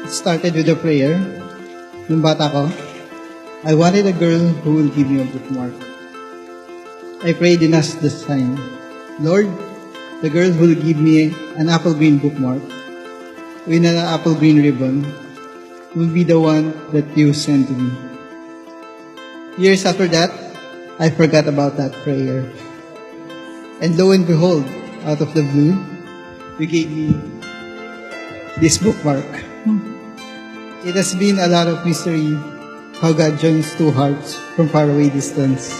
It started with a prayer. Nung bata ko, I wanted a girl who will give me a bookmark. I prayed and asked the sign, Lord, the girl who will give me an apple green bookmark with an apple green ribbon will be the one that you send to me. Years after that, I forgot about that prayer. And lo and behold, out of the blue, you gave me this bookmark. It has been a lot of mystery how God joins two hearts from far away distance.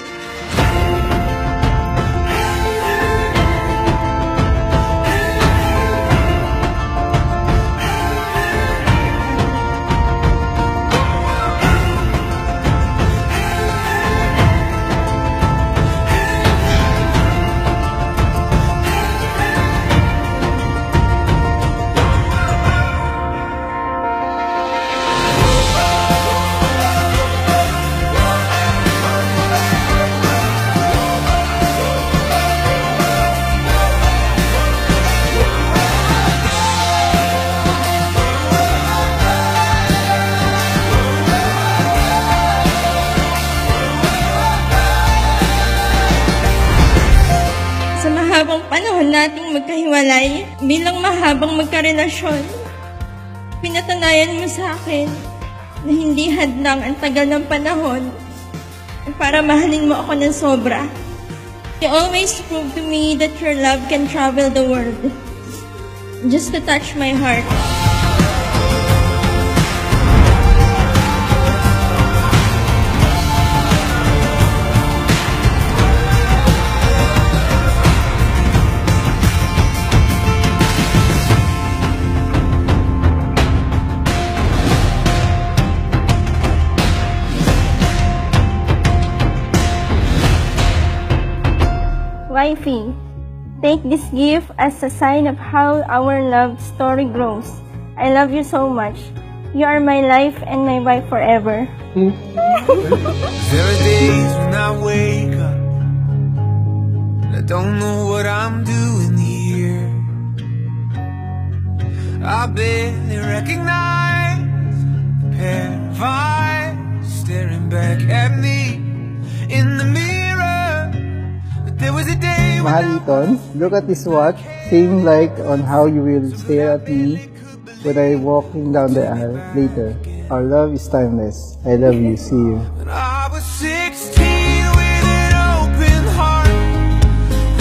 Sa mahabang panahon nating magkahiwalay, bilang mahabang magkarelasyon, pinatunayan mo sa akin na hindi hadlang ang tagal ng panahon para mahalin mo ako ng sobra. You always prove to me that your love can travel the world just to touch my heart. Wifey, take this gift as a sign of how our love story grows. I love you so much. You are my life and my wife forever. There are days when I wake up and I don't know what I'm doing here. I barely recognize the pair of eyes staring back at me in the mirror. There was a day when Mahal Eton, look at this watch, same like on how you will stare at me when I'm walking down the aisle later. Our love is timeless. I love you. See you. I was 16 with an open heart,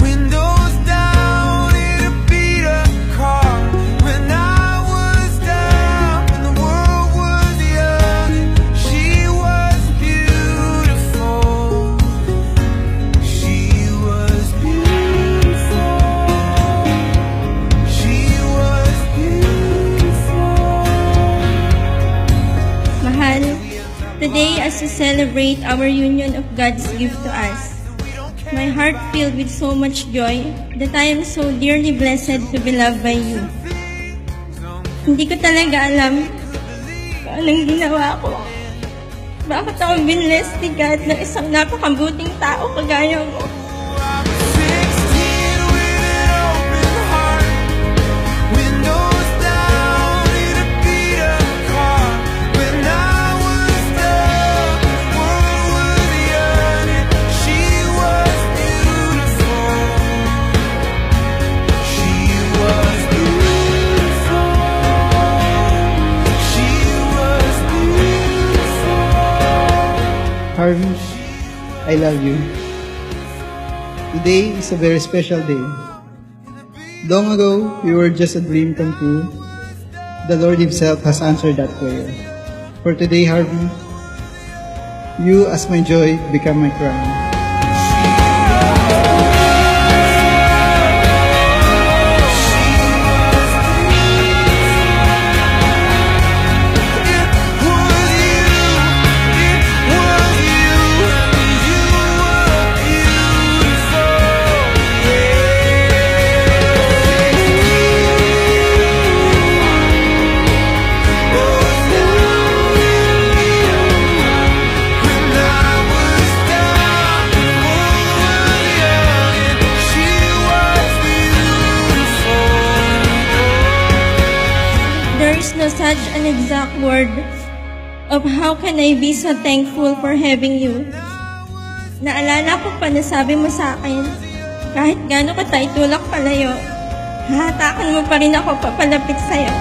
windows down in a beat-up car. When I was down, when the world was young, she was beautiful. She was beautiful. She was beautiful. Mahal, today as we celebrate our union of God's gift to us, my heart filled with so much joy that I am so dearly blessed to be loved by you. Hindi ko talaga alam kung anong ginawa ko. Bakit ako binless ni God ng isang napakabuting tao kagaya mo? I was 16 with an open heart, windows down in a beat-up car. When I was down, the world was young, and she was beautiful. She was beautiful. She was beautiful. Harvey, I love you. Today is a very special day. Long ago, you were just a dream come true. The Lord Himself has answered that prayer. For today, Harvey, you as my joy become my crown. When I was down was such an exact word of how can I be so thankful for having you. Naalala ko pa na sabi mo sa akin, kahit gaano ka tayo tulak palayo, hahatakan mo pa rin ako papalapit sa'yo.